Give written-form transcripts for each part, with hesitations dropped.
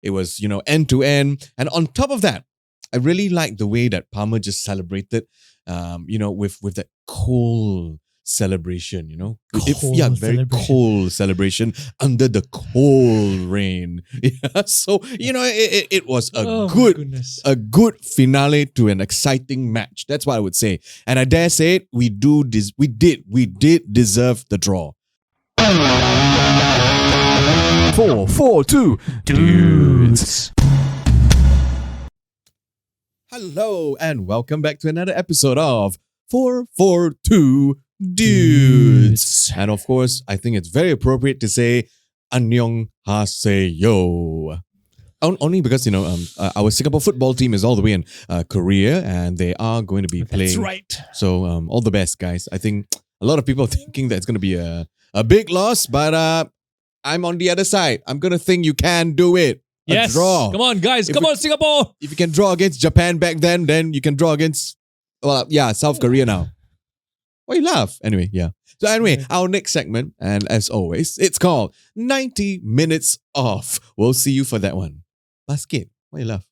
It was, end to end. And on top of that, I really like the way that Palmer just celebrated, with that cold celebration, very cold celebration under the cold rain. Yeah, so it was a good finale to an exciting match. That's what I would say, and I dare say it, we did deserve the draw. 442 Dudes. Hello and welcome back to another episode of 442 Dudes. And of course, I think it's very appropriate to say Annyeong Haseyo. Only because, our Singapore football team is all the way in Korea and they are going to be playing. That's right. So all the best, guys. I think a lot of people are thinking that it's going to be a big loss, but I'm on the other side. I'm going to think you can do it. Yes. Draw. Come on, guys. Come on, Singapore. If you can draw against Japan back then you can draw against, South Korea now. Why you laugh? Anyway, yeah. So anyway, our next segment, and as always, it's called 90 Minutes Off. We'll see you for that one. Basket. Why you laugh?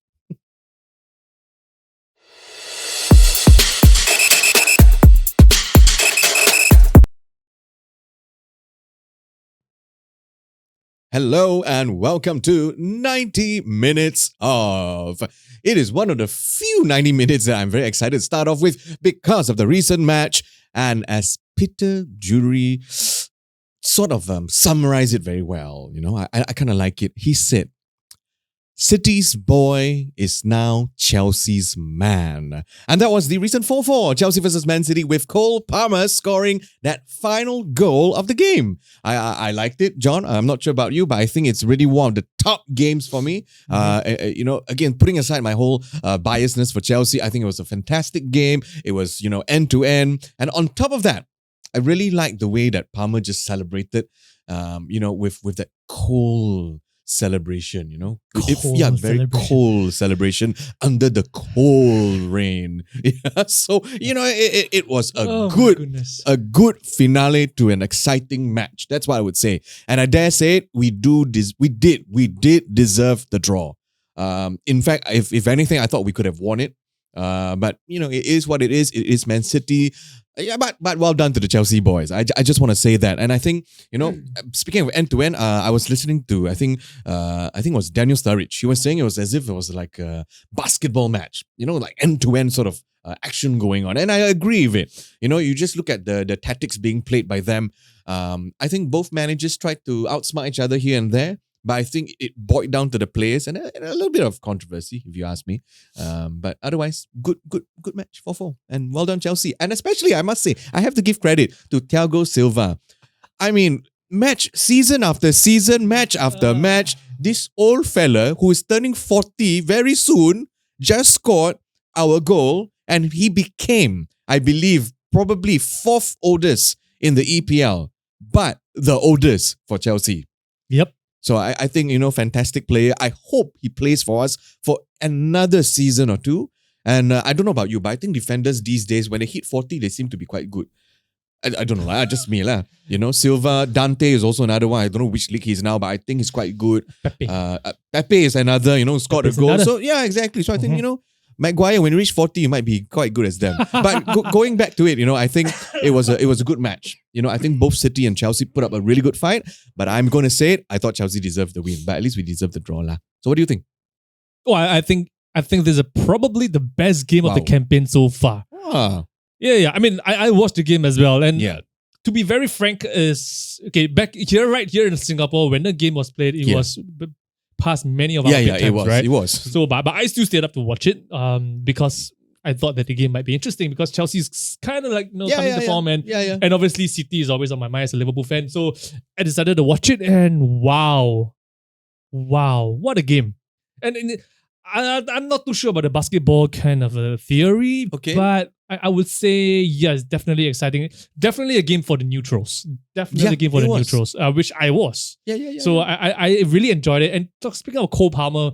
Hello and welcome to 90 Minutes Off. It is one of the few 90 minutes that I'm very excited to start off with because of the recent match. And as Peter Jury sort of summarized it very well, I kind of like it. He said, City's boy is now Chelsea's man. And that was the recent 4-4, Chelsea versus Man City, with Cole Palmer scoring that final goal of the game. I liked it, John. I'm not sure about you, but I think it's really one of the top games for me. Again, putting aside my whole biasness for Chelsea, I think it was a fantastic game. It was, end to end. And on top of that, I really like the way that Palmer just celebrated, with that cold celebration, very cold celebration under the cold rain. Yeah, so it was a good finale to an exciting match. That's what I would say, and I dare say it, we did deserve the draw. In fact, if anything, I thought we could have won it. But it is what it is. It is Man City. Yeah, but well done to the Chelsea boys. I just want to say that. And I think, speaking of end to end, I was listening to, I think it was Daniel Sturridge. He was saying it was as if it was like a basketball match, like end to end sort of action going on. And I agree with it. You just look at the tactics being played by them. I think both managers tried to outsmart each other here and there. But I think it boiled down to the players and a little bit of controversy, if you ask me. But otherwise, good match, 4-4. And well done, Chelsea. And especially, I must say, I have to give credit to Thiago Silva. I mean, season after season, match after match, this old fella who is turning 40 very soon just scored our goal and he became, I believe, probably fourth oldest in the EPL, but the oldest for Chelsea. Yep. So I think, fantastic player. I hope he plays for us for another season or two. And I don't know about you, but I think defenders these days, when they hit 40, they seem to be quite good. I don't know, just me. Silva, Dante is also another one. I don't know which league he's now, but I think he's quite good. Pepe is another, scored a goal. Another. So yeah, exactly. So I think, Maguire, when he reached 40, he might be quite good as them. But going back to it, I think it was a good match. I think both City and Chelsea put up a really good fight. But I'm going to say it, I thought Chelsea deserved the win. But at least we deserved the draw. So what do you think? Oh, I think this is probably the best game of the campaign so far. Ah. Yeah. I mean, I watched the game as well. And to be very frank, back here, right here in Singapore, when the game was played, it was past many of our big times, right? It was. So, but I still stayed up to watch it because I thought that the game might be interesting because Chelsea's kind of like coming to form and obviously City is always on my mind as a Liverpool fan. So I decided to watch it and wow, what a game! And I'm not too sure about the basketball kind of a theory, but I would say yes, definitely exciting. Definitely a game for the neutrals. Definitely a game for the neutrals, which I was. So I really enjoyed it. And speaking of Cole Palmer,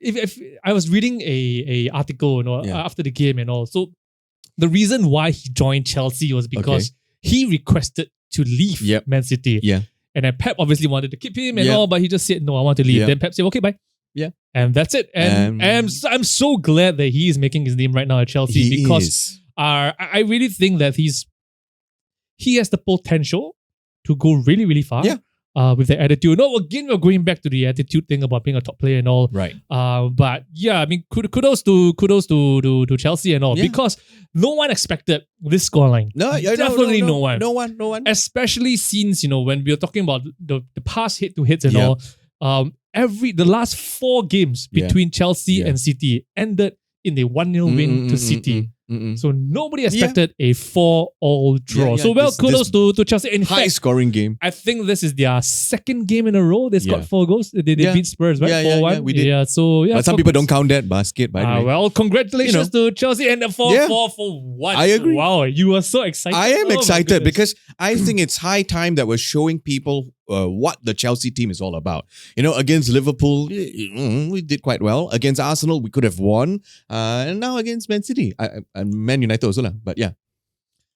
if I was reading a article, after the game and all. So the reason why he joined Chelsea was because he requested to leave Man City. Yeah. And then Pep obviously wanted to keep him and Yeah. all, but he just said, no, I want to leave. Yeah. Then Pep said, okay, bye. Yeah. And that's it. And I'm so glad that he is making his name right now at Chelsea because I really think that he has the potential to go really, really far. Yeah. With the attitude. No, again, we're going back to the attitude thing about being a top player and all. Right. But yeah, I mean, kudos to Chelsea and all because no one expected this scoreline. Definitely no one. No one. Especially since when we were talking about the past head-to-heads and all, the last 4 games between Chelsea and City ended in a 1-0 win to City. So nobody expected a 4-all draw. Kudos to Chelsea. In high fact, scoring game. I think this is their second game in a row. They scored 4 goals. They beat Spurs, right? 4-1. Yeah, we did. Yeah, so but some people don't count that basket, by the way. Well, congratulations to Chelsea and the 4-4 for what? I agree. Wow, you are so excited. I am excited because I think it's high time that we're showing people what the Chelsea team is all about. Against Liverpool, we did quite well. Against Arsenal, we could have won. And now against Man City, and Man United also, but yeah.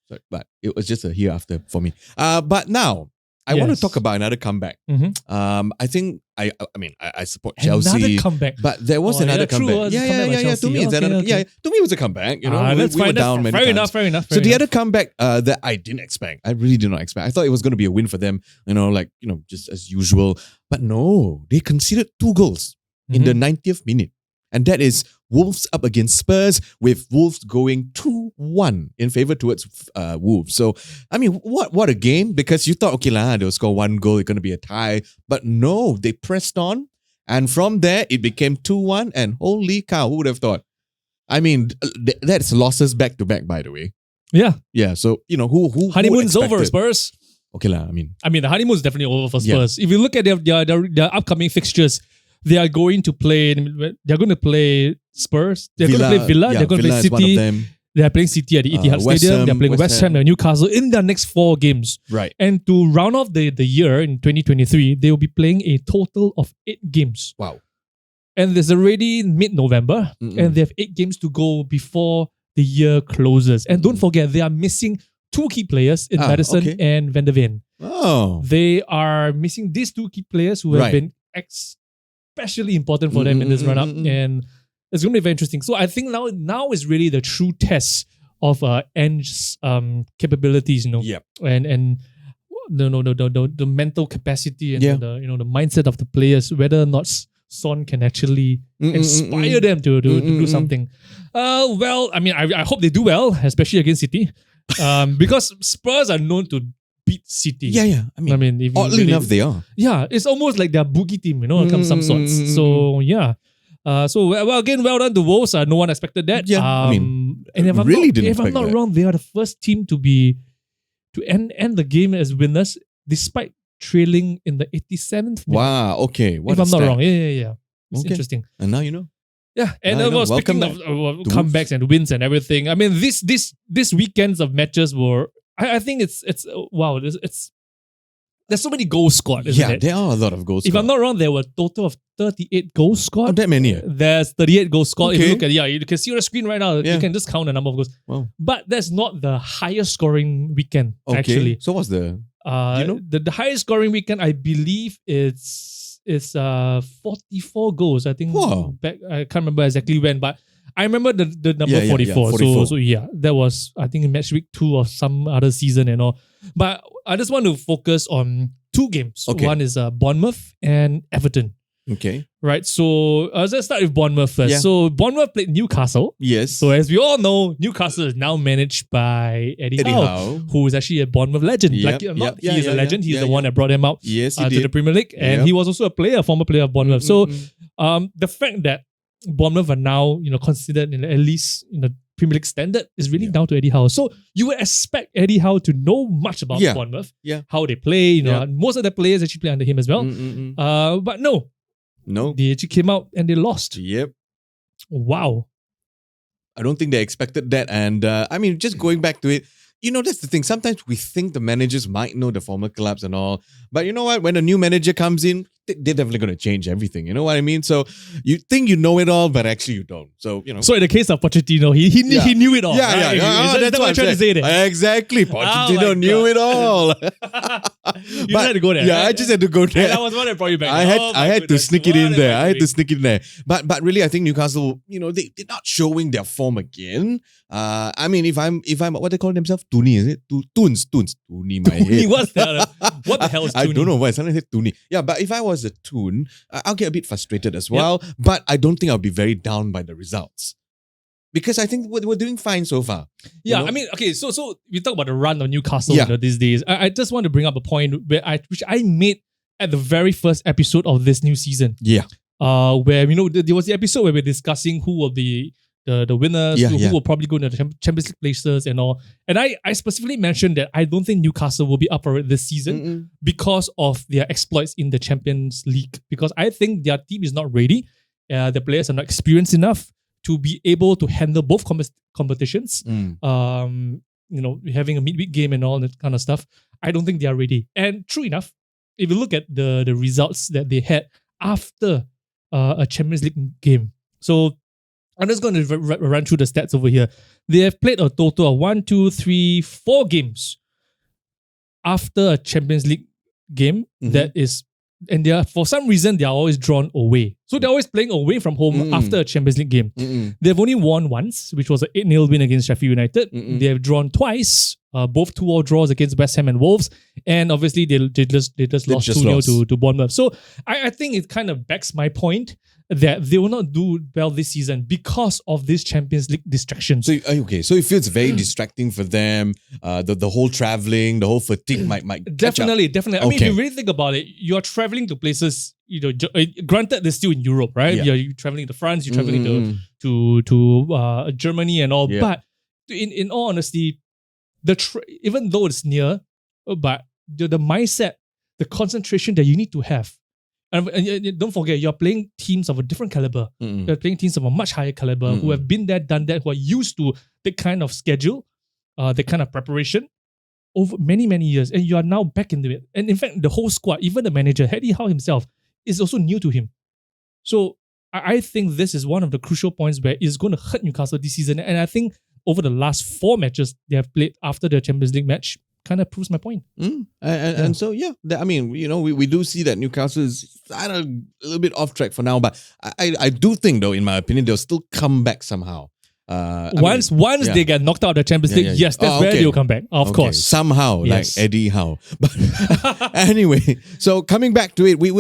Sorry, but it was just a hereafter for me. But now, I want to talk about another comeback. I think, I support Chelsea. Another comeback. But there was another comeback. Yeah. To me, it was a comeback. That's we were down many times. Fair enough. So the other comeback that I didn't expect, I really did not expect. I thought it was going to be a win for them, just as usual. But no, they conceded 2 goals in the 90th minute. And that is Wolves up against Spurs, with Wolves going 2-1 in favour towards Wolves. So, what a game, because you thought, okay, they'll score 1 goal, it's going to be a tie. But no, they pressed on. And from there, it became 2-1. And holy cow, who would have thought? That's losses back to back, by the way. Yeah. Yeah, so, who honeymoon's over, Spurs. Okay, the honeymoon's definitely over for Spurs. If you look at their upcoming fixtures, they are going to play. They're going to play Spurs. They're going to play Villa. They're going to play City. They are playing City at the Etihad Stadium. They're playing West Ham and Newcastle in their next 4 games. Right. And to round off the year in 2023, they will be playing a total of 8 games. Wow. And there's already mid-November, and they have 8 games to go before the year closes. And don't forget, they are missing 2 key players in Maddison and Van der Ven. Oh. They are missing these 2 key players who have been especially important for them in this run-up, and it's going to be very interesting. So I think now is really the true test of Ange's capabilities, and the mental capacity and the mindset of the players, whether or not Son can actually inspire them to do something. I hope they do well, especially against City, because Spurs are known to beat City. Yeah. Oddly enough, they are. Yeah, it's almost like their boogie team, some sorts. So yeah. Again, well done to Wolves. No one expected that. Yeah, and if I'm not wrong, they are the first team to end the game as winners despite trailing in the 87th minute. Wow. Okay. If I'm not wrong, yeah. It's interesting. And now you know. Yeah, and speaking of comebacks and wins and everything, this weekends of matches were. I think it's wow. There's so many goals scored, isn't it? There are a lot of goals scored. If I'm not wrong, there were a total of 38 goals scored. Oh, that many? There's 38 goals scored. If you look at you can see on the screen right now. You can just count the number of goals. Wow. But that's not the highest scoring weekend, actually. So what's the... The highest scoring weekend, I believe it's 44 goals. I think I can't remember exactly when, but I remember the number 44. 44. So that was, I think, in match week 2 of some other season and all. But I just want to focus on 2 games. Okay. One is Bournemouth and Everton. Okay. Right. So let's start with Bournemouth first. Yeah. So Bournemouth played Newcastle. Yes. So as we all know, Newcastle is now managed by Eddie Howe, who is actually a Bournemouth legend. He is a legend. He's the one that brought him out to the Premier League. And he was also a former player of Bournemouth. So the fact that Bournemouth are now considered at least Premier League standard is really down to Eddie Howe. So you would expect Eddie Howe to know much about Bournemouth, how they play. Most of the players actually play under him as well. But no, they actually came out and they lost. Yep. Wow. I don't think they expected that. And just going back to it, that's the thing. Sometimes we think the managers might know the former clubs and all. But you know what? When a new manager comes in, they're definitely going to change everything. You know what I mean? So you think you know it all, but actually you don't. So, So in the case of Pochettino, he knew it all. Yeah, right? That's what I'm trying to say there. Exactly. Pochettino knew it all. You had to go there. Yeah, right? I just had to go there. And that was one that brought you back. I had to sneak it in there. I had to sneak it in there. But really, I think Newcastle, they're not showing their form again. I mean, if I'm what they call themselves, Toonie, is it? Toons, Toonie, my head. What's that? What the hell is Toonie? I don't know why. Sometimes I say Toonie. Yeah, but if I was a Toon, I'll get a bit frustrated as well. Yep. But I don't think I'll be very down by the results. Because I think we're doing fine so far. Yeah, I mean, okay, so we talk about the run of Newcastle these days. I just want to bring up a point which I made at the very first episode of this new season. Yeah. Where, there was the episode where we're discussing who will be the winners, who will probably go into the Champions League places and all. And I specifically mentioned that I don't think Newcastle will be up for it this season because of their exploits in the Champions League. Because I think their team is not ready. The players are not experienced enough to be able to handle both competitions. Having a midweek game and all that kind of stuff. I don't think they are ready. And true enough, if you look at the results that they had after a Champions League game. So I'm just going to run through the stats over here. They have played a total of 4 games after a Champions League game that is, and for some reason, they are always drawn away. So they're always playing away from home after a Champions League game. They've only won once, which was an 8-0 win against Sheffield United. They have drawn twice, both 2-2 draws against West Ham and Wolves. And obviously, they just lost 2-0 to Bournemouth. So I think it kind of backs my point that they will not do well this season because of this Champions League distraction. So it feels very distracting for them. The whole traveling, the whole fatigue might definitely. I mean, if you really think about it, you're traveling to places. Granted, they're still in Europe, right? Yeah. You're traveling to France, you're traveling to Germany and all. Yeah. But in all honesty, even though it's near, but the mindset, the concentration that you need to have. And don't forget, you're playing teams of a different caliber. You're playing teams of a much higher caliber who have been there, done that, who are used to that kind of schedule, that kind of preparation over many, many years. And you are now back into it. And in fact, the whole squad, even the manager, Eddie Howe himself, is also new to him. So I think this is one of the crucial points where it's going to hurt Newcastle this season. And I think over the last 4 matches they have played after the Champions League match, kind of proves my point. And so, I mean, we do see that Newcastle is a little bit off track for now, but I do think, though, in my opinion, they'll still come back somehow. Once they get knocked out of the Champions League, yes, that's where they'll come back, of course. Somehow, yes. Like Eddie Howe. But anyway, so coming back to it, we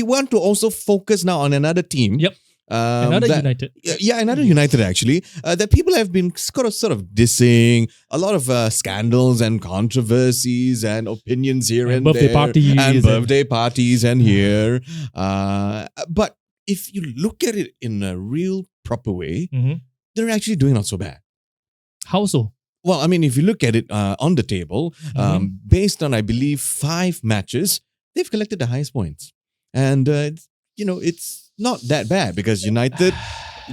want to also focus now on another team. Yep. Another United. Yeah, another United actually. That people have been sort of dissing. A lot of scandals and controversies and opinions here and birthday there. Parties and birthday parties and here. But if you look at it in a real proper way, they're actually doing not so bad. How so? Well, I mean, if you look at it on the table, based on, I believe, 5 matches, they've collected the highest points. And, it's not that bad because United,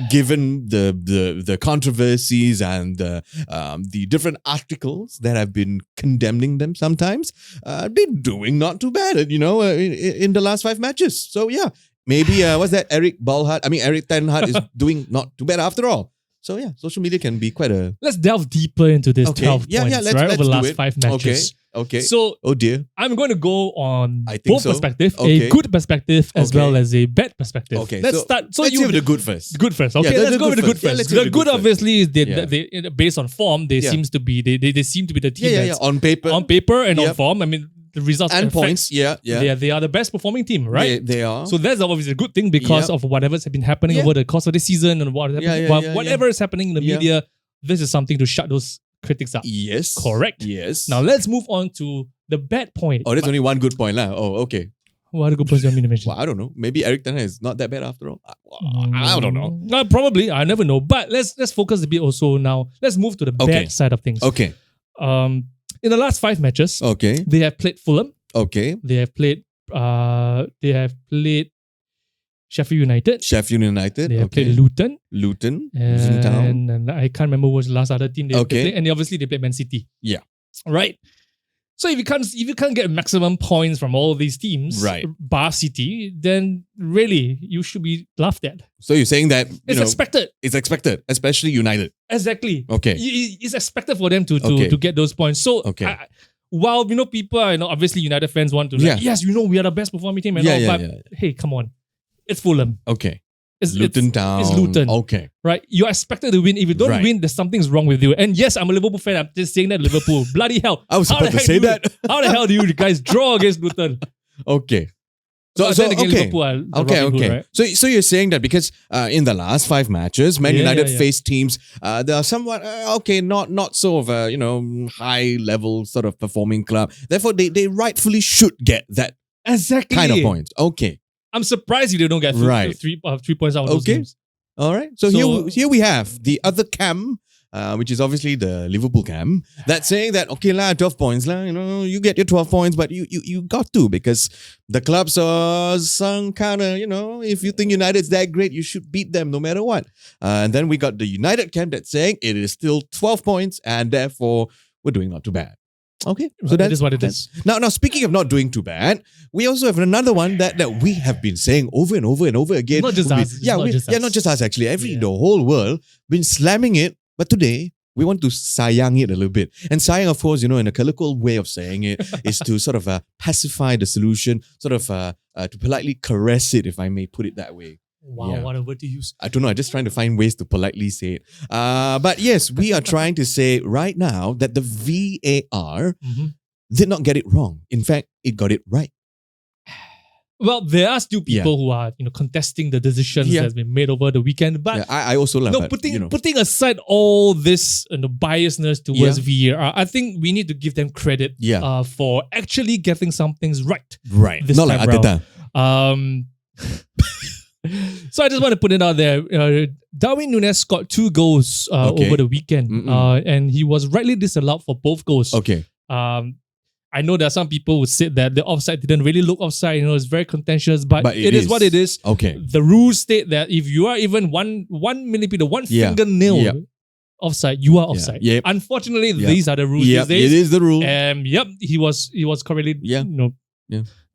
given the controversies and the different articles that have been condemning them sometimes, they're doing not too bad, in the last 5 matches. So, yeah, maybe, Eric Ten Hag is doing not too bad after all. So, yeah, social media can be quite a... Let's delve deeper into this 12 points, let's over the last it. 5 matches. Okay. So, oh dear. I'm going to go on both perspectives, a good perspective as well as a bad perspective. Okay. Let's start. So let's go with the good first. Good first. Okay, let's go with the good first. The good obviously is they based on form, they seem to be the team that's on paper and on form. I mean, the results and points. They are the best performing team, right? They are. So that's obviously a good thing because of whatever's been happening over the course of this season and whatever is happening in the media. This is something to shut those critics up. Yes. Correct. Yes. Now let's move on to the bad point. Oh, there's only one good point. Oh, okay. What other good points do you want me to mention? Well, I don't know. Maybe Eric Ten Hag is not that bad after all. I don't know. Probably. I never know. But let's focus a bit also now. Let's move to the bad side of things. Okay. In the last 5 matches, they have played Fulham. Okay. They have played Sheffield United. They have played Luton. And I can't remember what was the last other team they played. And obviously they played Man City. Yeah. Right. So if you can't get maximum points from all these teams, right, bar City, then really you should be laughed at. So you're saying that it's expected. It's expected, especially United. Exactly. Okay. It's expected for them to get those points. So while people are obviously United fans want to yes, we are the best performing team and all, but hey, come on, it's Fulham. Okay. It's Luton Town. It's Luton. Okay. Right? You're expected to win. If you don't win, there's something's wrong with you. And yes, I'm a Liverpool fan. I'm just saying that Liverpool. Bloody hell. I was about to say that. How the hell do you guys draw against Luton? Okay. So Liverpool are okay. Right? So you're saying that because in the last 5 matches, Man United faced teams that are somewhat not so of a high level sort of performing club. Therefore, they rightfully should get that kind of points. Okay. I'm surprised you don't get 3 points out of those games. All right. So here we have the other camp, which is obviously the Liverpool camp, that's saying that, 12 points, you get your 12 points, but you got to, because the clubs are some kind of, if you think United's that great, you should beat them no matter what. And then we got the United camp that's saying it is still 12 points and therefore we're doing not too bad. Okay, so that is what it is. Now, speaking of not doing too bad, we also have another one that we have been saying over and over and over again. Not just us. Not just us actually. The whole world been slamming it. But today, we want to sayang it a little bit. And sayang, of course, in a colloquial way of saying it, is to sort of pacify the solution, sort of to politely caress it, if I may put it that way. Wow, what a word to use. I don't know. I'm just trying to find ways to politely say it. But yes, we are trying to say right now that the VAR did not get it wrong. In fact, it got it right. Well, there are still people who are contesting the decisions that's been made over the weekend. But I also love that. Putting aside all this biasness towards VAR, I think we need to give them credit for actually getting some things right. Right. Not like Arteta. So I just want to put it out there. Darwin Núñez scored 2 goals over the weekend, and he was rightly disallowed for both goals. Okay. I know there are some people who said that the offside didn't really look offside. It's very contentious, but it is what it is. Okay. The rules state that if you are even one millimeter, one fingernail offside, you are offside. Yep. Unfortunately, these are the rules these days. It is the rule. He was correctly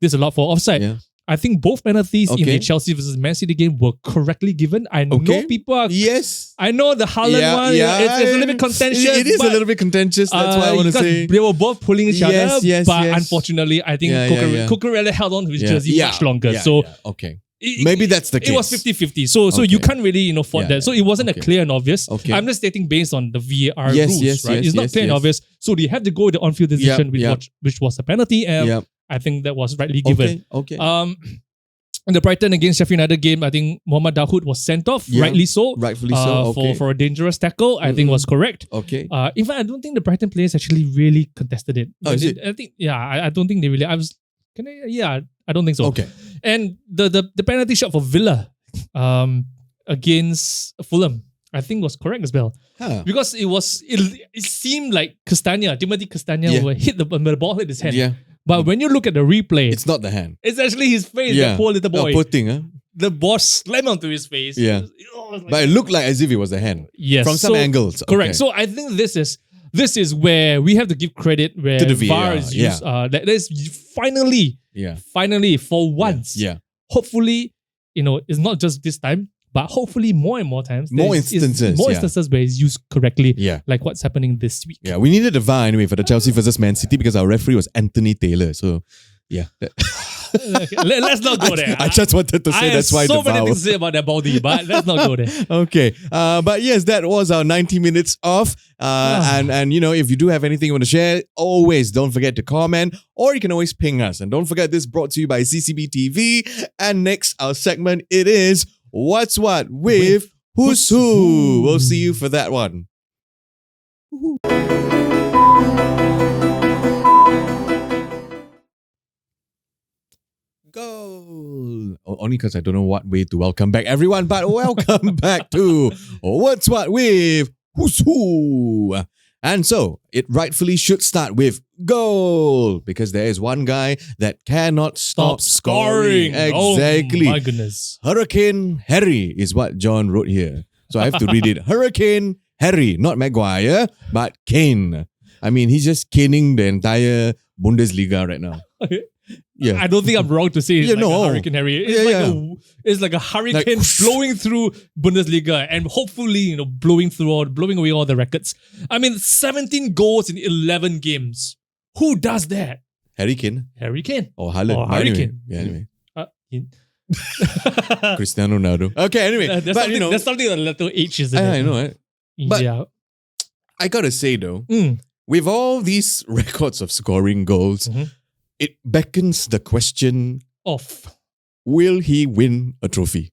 disallowed for offside. Yeah. I think both penalties in the Chelsea versus Man City game were correctly given. I know people are... Yes. I know the Haaland one, it's a little bit contentious. It is a little bit contentious, that's why I want to say. They were both pulling each other, but unfortunately, I think Cucurella held on to his jersey much longer. Maybe that's the case. It was 50-50. So you can't really fault that. So it wasn't a clear and obvious. I'm just stating based on the VAR rules, right? It's not clear and obvious. So they had to go with the on-field decision, which was a penalty. I think that was rightly given. In the Brighton against Sheffield United game, I think Mohamed Dahoud was sent off, rightly so. Rightfully so. For a dangerous tackle, I think was correct. Okay. In fact, I don't think the Brighton players actually really contested it. Oh, is it? I think, I don't think they really. I don't think so. Okay. And the penalty shot for Villa against Fulham, I think was correct as well. Because it seemed like Timothy Castagna hit the ball hit his hand. Yeah. But when you look at the replay, it's not the hand. It's actually his face, the poor little boy. Poor thing, The ball slammed onto his face. Yeah. But it looked like as if it was the hand. Yes. From some angles. Correct. Okay. So I think this is where we have to give credit where to the VAR is used. That is finally, for once, hopefully, it's not just this time, but hopefully more and more times. More instances where it's used correctly, like what's happening this week. Yeah, we needed a VAR anyway for the Chelsea versus Man City because our referee was Anthony Taylor. So, let's not go there. I just wanted to say that's why the VAR. So many things to say about that body, but let's not go there. Okay. But yes, that was our 90 minutes off. And if you do have anything you want to share, always don't forget to comment, or you can always ping us. And don't forget, this brought to you by CCB TV. And next, our segment, it is What's What with Who's Who. We'll see you for that one. Goal. Only because I don't know what way to welcome back everyone, but welcome back to What's What with Who's Who. And so, it rightfully should start with goal, because there is one guy that cannot stop scoring. Exactly. Oh my goodness. Hurricane Harry is what John wrote here. So I have to read it. Hurricane Harry, not Maguire, but Kane. I mean, he's just caning the entire Bundesliga right now. Yeah. I don't think I'm wrong to say it's like a Hurricane Harry. It's like a hurricane blowing through Bundesliga and hopefully, blowing away all the records. I mean, 17 goals in 11 games. Who does that? Harry Kane. Or Haaland. Hurricane. Anyway. Cristiano Ronaldo. Okay, anyway. There's something that letter H is in it. I know, right? But I gotta say though, with all these records of scoring goals, it beckons the question of, will he win a trophy?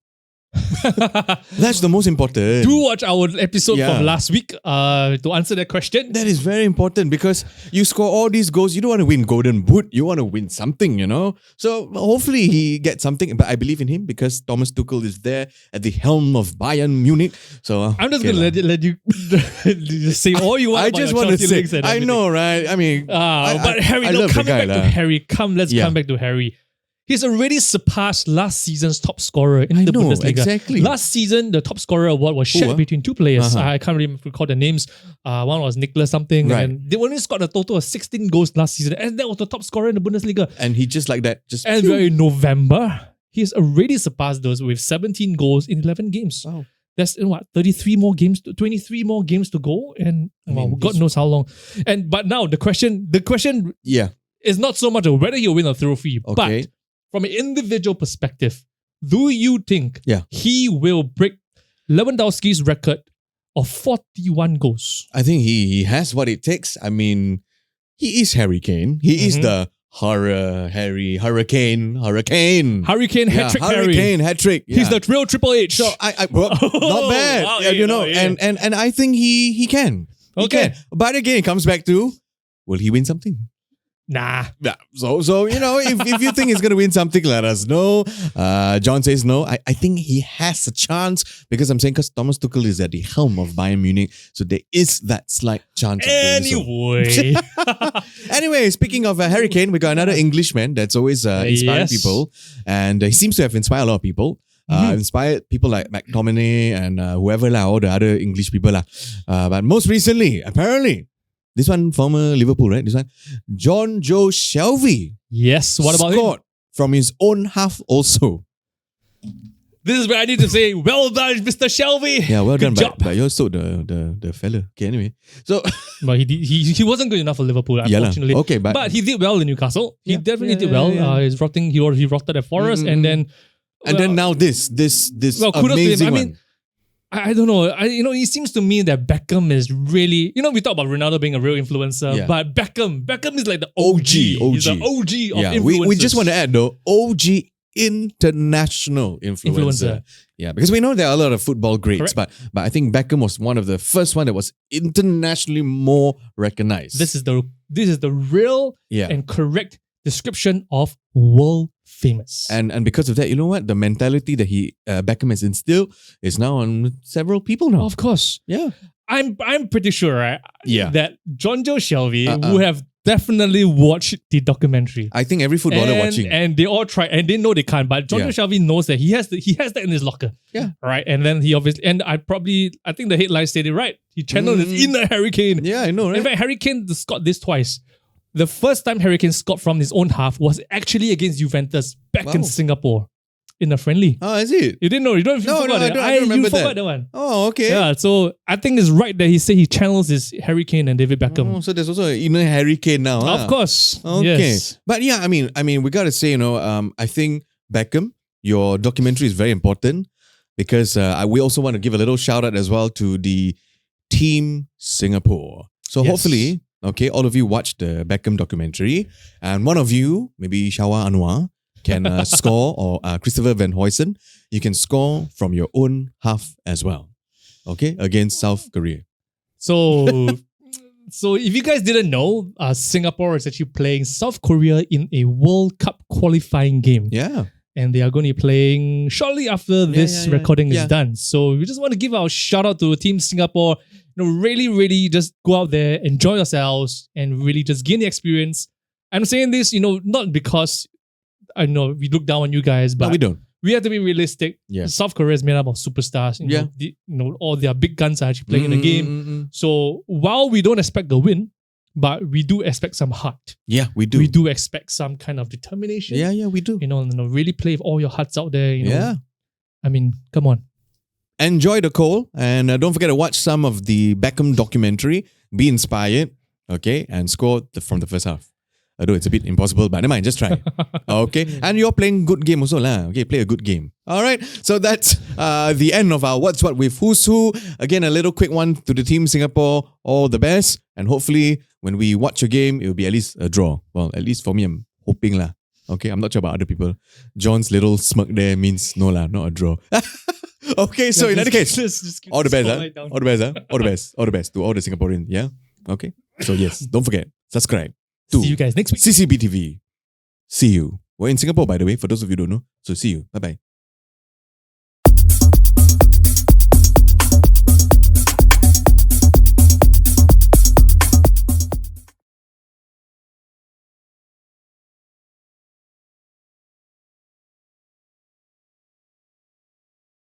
That's the most important. Do watch our episode from last week to answer that question. That is very important because you score all these goals, you don't want to win Golden Boot, you want to win something, So hopefully he gets something, but I believe in him because Thomas Tuchel is there at the helm of Bayern Munich. So I'm just going to let you just say all you want. I just want to say, I know, right? I mean, but Harry, coming back to Harry. Let's come back to Harry. He's already surpassed last season's top scorer in the Bundesliga. Exactly. Last season, the top scorer award was shared between two players. I can't really recall the names. One was Nicholas something. Right. And they only scored a total of 16 goals last season. And that was the top scorer in the Bundesliga. And he just like that. And in November, he's already surpassed those with 17 goals in 11 games. Wow. That's in 23 more games to go. And God knows how long. But now the question is not so much of whether he'll win a trophy, but from an individual perspective, do you think he will break Lewandowski's record of 41 goals? I think he has what it takes. I mean, he is Harry Kane. He is the Hurricane hat-trick Harry. Hurricane hat-trick. Yeah. He's the real Triple H. So not bad. Wow, And I think he can. He can. But again, it comes back to, will he win something? Nah. Yeah. So if you think he's going to win something, let us know. John says no. I think he has a chance because I'm saying because Thomas Tuchel is at the helm of Bayern Munich. So there is that slight chance. Anyway, speaking of Harry Kane, we got another Englishman that's always inspiring people. And he seems to have inspired a lot of people. Inspired people like McTominay and whoever, all the other English people. But most recently, apparently, this one, former Liverpool, right? This one, John Joe Shelvey. Yes, what about scored from his own half also. This is where I need to say, well done, Mr. Shelvey. Yeah, well done. But you're also the fella. Okay, anyway. So, but he wasn't good enough for Liverpool, unfortunately. Okay, but he did well in Newcastle. He definitely did well. He's rotting. He rotted at Forest, and then now this kudos amazing to him. one. I don't know. It seems to me that Beckham is really, we talk about Ronaldo being a real influencer, but Beckham is like the OG. He's the OG of influencers. We just want to add though, OG international influencer. Yeah, because we know there are a lot of football greats, but I think Beckham was one of the first one that was internationally more recognized. This is the real and correct description of world famous. And because of that, you know what? The mentality that Beckham has instilled is now on several people now. Of course. Yeah. I'm pretty sure, right? Yeah. That John Joe Shelvey who have definitely watched the documentary. I think every footballer watching. And they all try and they know they can't, but John Joe Shelvey knows that he has that in his locker. Yeah. Right. And then he obviously, and I think the headline said it right. He channeled his inner Harry Kane. Yeah, I know, right? In fact, Harry Kane scored this twice. The first time Harry Kane scored from his own half was actually against Juventus back in Singapore in a friendly. Oh, is it? You didn't know? You don't forgot it? I don't remember you forgot that one. Oh, okay. Yeah, so I think it's right that he said he channels his Harry Kane and David Beckham. Oh, so there's also an inner Harry Kane now. Of course. Okay. Yes. But yeah, I mean, we gotta say, I think Beckham, your documentary is very important because we also want to give a little shout out as well to the Team Singapore. So hopefully, all of you watched the Beckham documentary, and one of you, maybe Shawa Anwar, can score, or Christopher Van Huysen, you can score from your own half as well, against South Korea. So if you guys didn't know, Singapore is actually playing South Korea in a World Cup qualifying game. Yeah. And they are going to be playing shortly after this recording is done. So we just want to give our shout out to Team Singapore. Really, really just go out there, enjoy yourselves, and really just gain the experience. I'm saying this, not because I know we look down on you guys, but no, we don't. We have to be realistic. Yeah. South Korea is made up of superstars. All their big guns are actually playing in the game. So while we don't expect the win, but we do expect some heart. Yeah, we do. We do expect some kind of determination. Yeah, we do. Really play with all your hearts out there. Yeah. I mean, come on. Enjoy the call, and don't forget to watch some of the Beckham documentary. Be inspired, okay, and score from the first half. Although it's a bit impossible, but never mind, just try. Okay, and you're playing good game also lah. Okay, play a good game. All right, so that's the end of our What's What with Who's Who. Again, a little quick one to the team Singapore. All the best, and hopefully when we watch a game, it will be at least a draw. Well, at least for me, I'm hoping lah. Okay, I'm not sure about other people. John's little smirk there means no lah, not a draw. Okay, so in any case, all the best, all the best, all the best, all the best to all the Singaporeans. Yeah. Okay. So yes, don't forget, subscribe. See you guys next week. CCB TV. See you. We're in Singapore, by the way, for those of you who don't know. So see you. Bye-bye.